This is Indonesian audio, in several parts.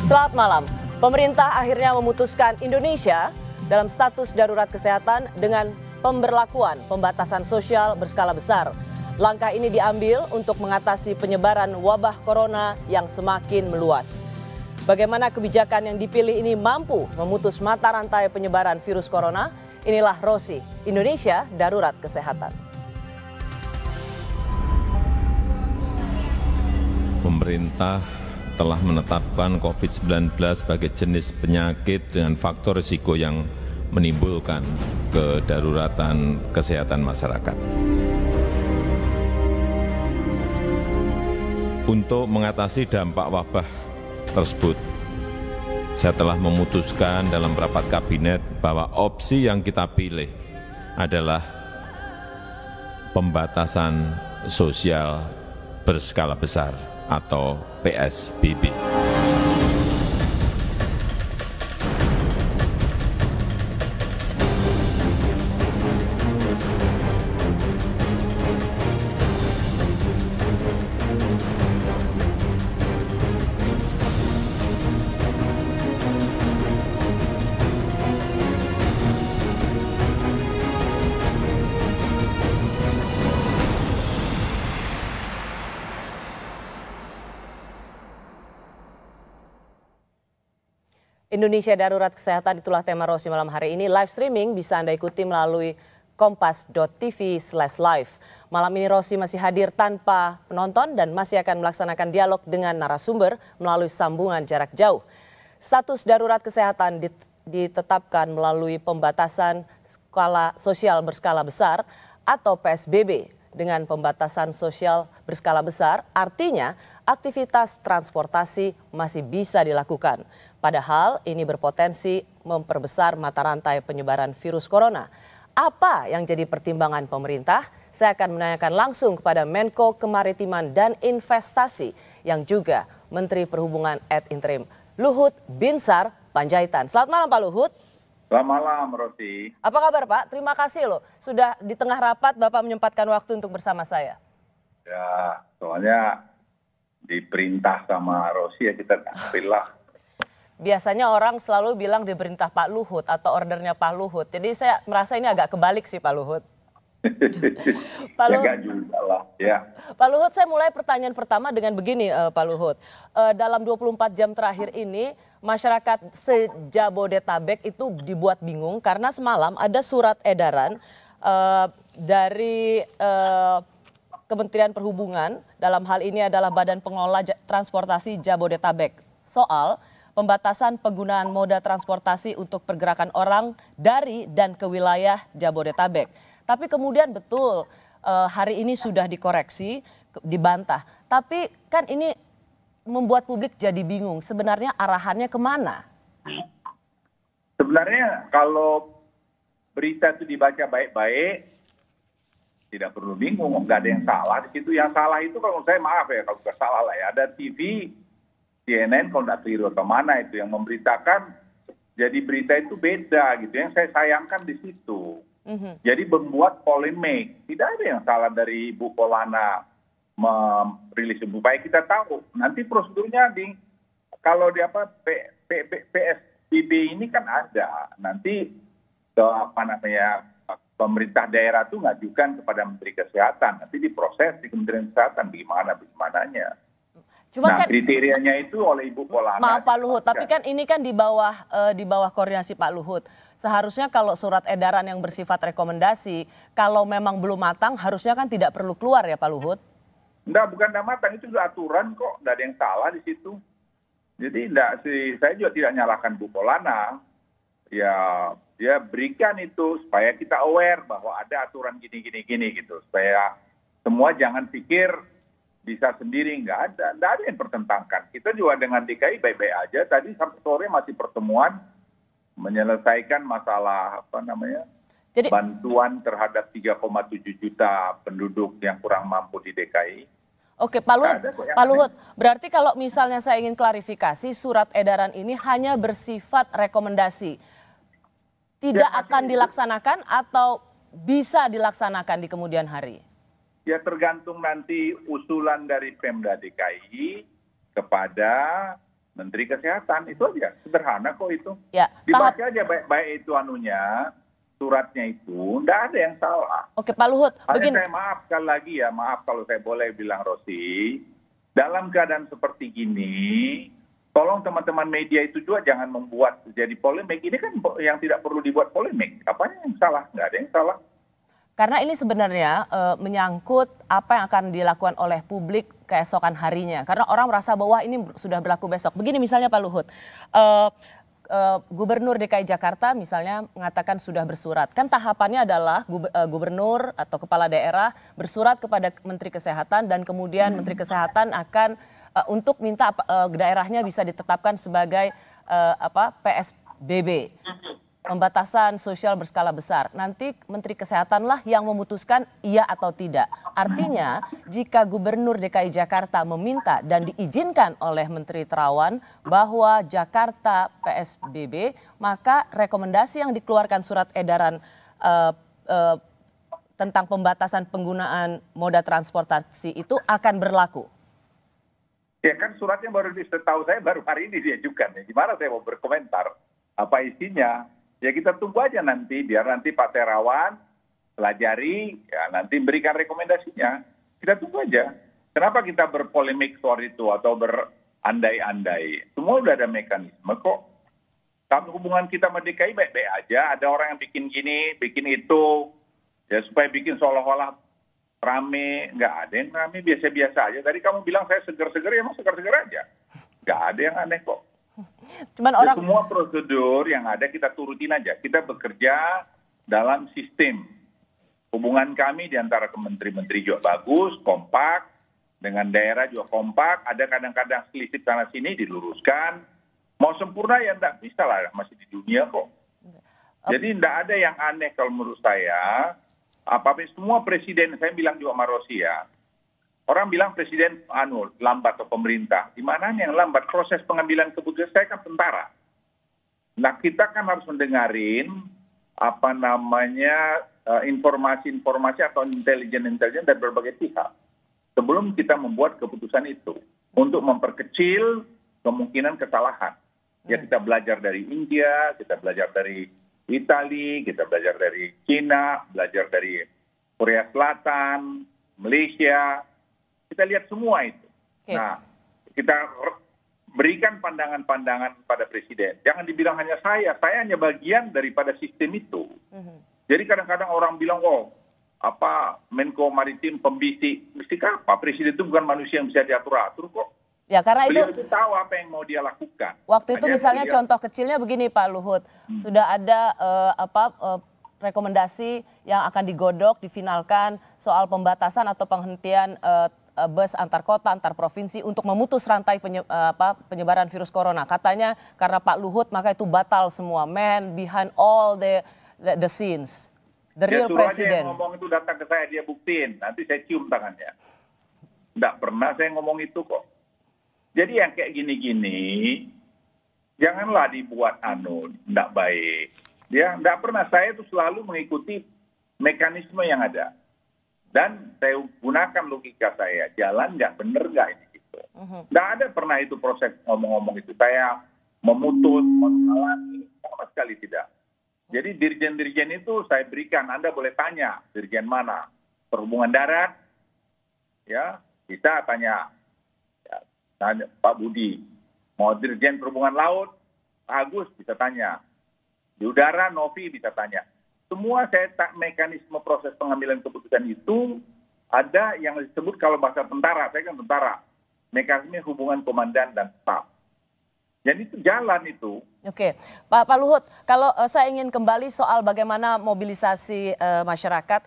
Selamat malam. Pemerintah akhirnya memutuskan Indonesia dalam status darurat kesehatan dengan pemberlakuan pembatasan sosial berskala besar. Langkah ini diambil untuk mengatasi penyebaran wabah corona yang semakin meluas. Bagaimana kebijakan yang dipilih ini mampu memutus mata rantai penyebaran virus corona? Inilah Rosi, Indonesia Darurat Kesehatan. Pemerintah telah menetapkan COVID-19 sebagai jenis penyakit dengan faktor risiko yang menimbulkan kedaruratan kesehatan masyarakat. Untuk mengatasi dampak wabah tersebut, saya telah memutuskan dalam rapat kabinet bahwa opsi yang kita pilih adalah pembatasan sosial berskala besar atau PSBB. Indonesia Darurat Kesehatan, itulah tema Rosi malam hari ini. Live streaming bisa Anda ikuti melalui kompas.tv/live. Malam ini Rosi masih hadir tanpa penonton dan masih akan melaksanakan dialog dengan narasumber melalui sambungan jarak jauh. Status darurat kesehatan ditetapkan melalui pembatasan skala sosial berskala besar atau PSBB. Dengan pembatasan sosial berskala besar, artinya aktivitas transportasi masih bisa dilakukan. Padahal ini berpotensi memperbesar mata rantai penyebaran virus corona. Apa yang jadi pertimbangan pemerintah? Saya akan menanyakan langsung kepada Menko Kemaritiman dan Investasi yang juga Menteri Perhubungan ad interim, Luhut Binsar Panjaitan. Selamat malam Pak Luhut. Selamat malam Rosi. Apa kabar Pak? Terima kasih loh sudah di tengah rapat Bapak menyempatkan waktu untuk bersama saya. Ya, soalnya diperintah sama Rosi ya kita ambillah. Biasanya orang selalu bilang diperintah Pak Luhut atau ordernya Pak Luhut. Jadi saya merasa ini agak kebalik sih Pak Luhut. Pak Luhut, ya juga lah, ya. Pak Luhut, saya mulai pertanyaan pertama dengan begini Pak Luhut. Dalam 24 jam terakhir ini masyarakat se-Jabodetabek itu dibuat bingung karena semalam ada surat edaran dari Kementerian Perhubungan, dalam hal ini adalah Badan Pengelola Transportasi Jabodetabek, soal pembatasan penggunaan moda transportasi untuk pergerakan orang dari dan ke wilayah Jabodetabek. Tapi kemudian betul hari ini sudah dikoreksi, dibantah. Tapi kan ini membuat publik jadi bingung. Sebenarnya arahannya kemana? Sebenarnya kalau berita itu dibaca baik-baik, tidak perlu bingung. Nggak ada yang salah di situ. Yang salah itu kalau saya maaf ya, kalau nggak salah lah ya. Ada TV, CNN kalau nggak keliru kemana itu yang memberitakan, jadi berita itu beda gitu. Yang saya sayangkan di situ. Jadi membuat polemik. Tidak ada yang salah dari Ibu Polana merilis supaya kita tahu. Nanti prosedurnya kalau di PSBB ini kan ada. Nanti pemerintah daerah itu ngajukan kepada Menteri Kesehatan. Nanti diproses di Kementerian Kesehatan bagaimananya. Cuma nah, kan kriterianya itu oleh Ibu Polana. Maaf Pak Luhut, tapi kan ini kan di bawah koordinasi Pak Luhut. Seharusnya kalau surat edaran yang bersifat rekomendasi, kalau memang belum matang, harusnya kan tidak perlu keluar ya Pak Luhut? Enggak, bukan tidak matang, itu sudah aturan kok, tidak ada yang salah di situ. Jadi saya juga tidak nyalahkan Bu Polana. Ya, dia berikan itu supaya kita aware bahwa ada aturan gini gitu, supaya semua jangan pikir bisa sendiri, nggak ada yang pertentangkan. Kita juga dengan DKI baik-baik aja. Tadi sampai sore masih pertemuan menyelesaikan masalah Jadi, bantuan terhadap 3,7 juta penduduk yang kurang mampu di DKI. Oke, Pak Luhut, berarti kalau misalnya saya ingin klarifikasi, surat edaran ini hanya bersifat rekomendasi, tidak akan dilaksanakan atau bisa dilaksanakan di kemudian hari? Ya tergantung nanti usulan dari Pemda DKI kepada Menteri Kesehatan. Itu aja, sederhana kok itu. Ya, Dibaca aja baik-baik itu anunya, suratnya itu, tidak ada yang salah. Oke Pak Luhut, Hanya saya maaf sekali lagi ya, maaf kalau saya boleh bilang Rosi, dalam keadaan seperti gini, tolong teman-teman media itu juga jangan membuat jadi polemik. Ini kan yang tidak perlu dibuat polemik. Apanya yang salah? Nggak ada yang salah. Karena ini sebenarnya menyangkut apa yang akan dilakukan oleh publik keesokan harinya. Karena orang merasa bahwa ini sudah berlaku besok. Begini misalnya Pak Luhut, Gubernur DKI Jakarta misalnya mengatakan sudah bersurat. Kan tahapannya adalah gubernur atau kepala daerah bersurat kepada Menteri Kesehatan dan kemudian Menteri Kesehatan akan untuk minta daerahnya bisa ditetapkan sebagai PSBB. Pembatasan sosial berskala besar. Nanti Menteri Kesehatanlah yang memutuskan iya atau tidak. Artinya jika Gubernur DKI Jakarta meminta dan diizinkan oleh Menteri Terawan bahwa Jakarta PSBB, maka rekomendasi yang dikeluarkan surat edaran tentang pembatasan penggunaan moda transportasi itu akan berlaku. Ya kan suratnya baru setahu saya baru hari ini diajukan. Gimana saya mau berkomentar apa isinya? Ya kita tunggu aja nanti, biar nanti Pak Terawan pelajari, ya nanti berikan rekomendasinya. Kita tunggu aja. Kenapa kita berpolemik soal itu atau berandai-andai? Semua udah ada mekanisme kok. Kalau hubungan kita sama DKI baik-baik aja. Ada orang yang bikin gini, bikin itu, ya supaya bikin seolah-olah rame. Nggak ada yang rame, biasa-biasa aja. Tadi kamu bilang saya seger-seger, ya emang seger-seger aja. Nggak ada yang aneh kok. Cuman orang... Semua prosedur yang ada kita turutin aja. Kita bekerja dalam sistem. Hubungan kami di antara menteri-menteri juga bagus, kompak. Dengan daerah juga kompak. Ada kadang-kadang selisih sana sini diluruskan. Mau sempurna ya enggak bisa lah, masih di dunia kok. Jadi enggak ada yang aneh kalau menurut saya. Semua presiden, saya bilang juga sama Rosi ya. Orang bilang presiden lambat atau pemerintah. Di mana yang lambat? Proses pengambilan keputusan, saya kan tentara. Nah kita kan harus mendengarin informasi-informasi atau intelijen dari berbagai pihak. Sebelum kita membuat keputusan itu. Untuk memperkecil kemungkinan kesalahan. Ya kita belajar dari India, kita belajar dari Italia, kita belajar dari Cina, belajar dari Korea Selatan, Malaysia. Kita lihat semua itu. Okay. Nah, kita berikan pandangan-pandangan pada presiden. Jangan dibilang hanya saya hanya bagian daripada sistem itu. Jadi kadang-kadang orang bilang, Menko Maritim pembisik. Bisik apa? Presiden itu bukan manusia yang bisa diatur-atur kok. Ya, karena beliau itu tahu apa yang mau dia lakukan. Waktu itu misalnya contoh kecilnya begini Pak Luhut, sudah ada rekomendasi yang akan digodok, difinalkan soal pembatasan atau penghentian bus antar kota, antar provinsi untuk memutus rantai penyebaran virus corona. Katanya karena Pak Luhut maka itu batal semua. Man behind all the scenes. The real president. Yang ngomong itu datang ke saya, dia buktiin. Nanti saya cium tangannya. Nggak pernah saya ngomong itu kok. Jadi yang kayak gini-gini, janganlah dibuat nggak baik. Ya, nggak pernah. Saya itu selalu mengikuti mekanisme yang ada. Dan saya gunakan logika saya, jalan nggak bener nggak ini gitu. Nggak ada pernah itu proses ngomong-ngomong itu. Saya memutus, menghalangi, sama sekali tidak. Jadi dirjen-dirjen itu saya berikan, Anda boleh tanya, dirjen mana? Perhubungan darat, ya bisa tanya Pak Budi. Mau dirjen perhubungan laut, Pak Agus bisa tanya. Di udara, Novi bisa tanya. Semua saya mekanisme proses pengambilan keputusan itu ada yang disebut kalau bahasa tentara, saya kan tentara, mekanisme hubungan komandan dan staf. Jadi itu jalan itu. Oke, Pak Luhut, kalau saya ingin kembali soal bagaimana mobilisasi masyarakat,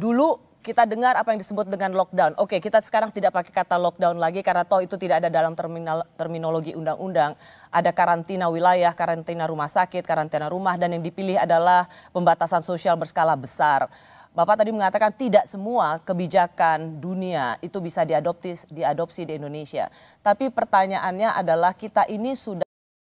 dulu kita dengar apa yang disebut dengan lockdown. Oke, kita sekarang tidak pakai kata lockdown lagi karena toh itu tidak ada dalam terminologi undang-undang. Ada karantina wilayah, karantina rumah sakit, karantina rumah, dan yang dipilih adalah pembatasan sosial berskala besar. Bapak tadi mengatakan tidak semua kebijakan dunia itu bisa diadopsi di Indonesia. Tapi pertanyaannya adalah kita ini sudah